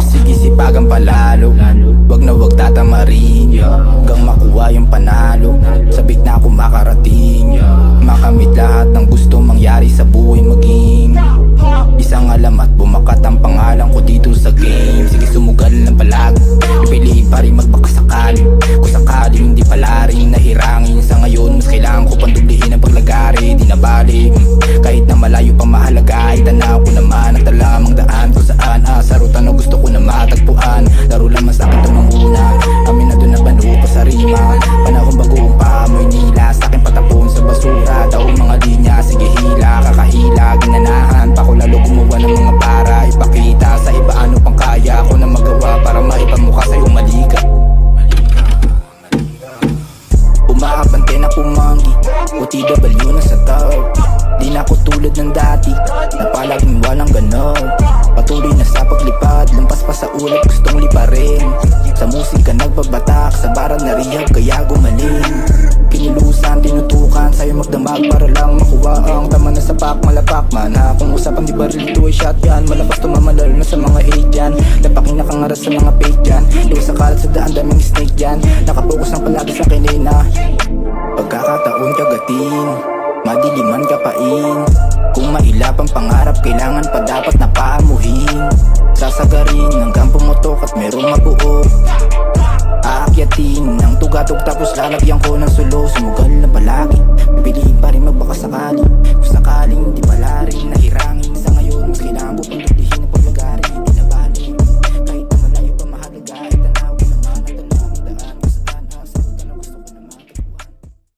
Sige sipagan palalo, wag na wag tatamarin, hanggang makuha yung panalo. Sabik na ako makarating, makamit lahat ng gusto mangyari sa buhay. Maging isang alamat, bumakat ang pangalan ko dito sa game. Sige sumugal ng palag, pipiliin pa rin magbakasakali. Kung sakaling hindi pala rin nahirangin, sa ngayon mas kailangan ko pandublihin ang paglagari. Di na bali, kahit na malayo pa mahalaga, itanaw ko naman ang talamang daan kung saan sa ruta na gusto ko na matagpuan. Laro lamang sa akin ito manguna, amin na doon na banu pa sa rima. Panahon bagoong paamoy nila, sa akin patapon sa basura. Daong mga linya, sige hila, kakahila, ginanahan pa ko lalo gumawa ng mga para ipakita sa iba ano pang kaya ko na magawa para maipamukha sa'yo malika. Umaabante na pumangi, OTW na sa tao. Di na ako tulad ng dati, na palaging walang ganaw. Patuloy na sa paglipad, lampas pa sa ulat gustong liparin. Sa musika nagbabatak, sa baral na rehab kaya gumaling. Kinilusan, tinutukan, sa'yo magdamag para lang makuha ang tama na sapak. Malapak man ha, kung usapan di ba rin ito ay shotgun. Malapas tumamalal na sa mga 8 dyan, lapaking nakangaras sa mga page dyan. Doon sa kalat sa daan, daming snake dyan, nakapokus ng palagi sa kinina. Pagkakataon kagatin, madiliman kapain. Kung mailap ang pangarap, kailangan pa dapat na paamuhin. Sasagarin hanggang pumutok at merong mabuo. Aakyatin ng tugatog tapos lalagyan ko ng sulo. Sumugal na palagi, pipiliin pa rin magbakasakali. Kung sakaling di pala rin nahirang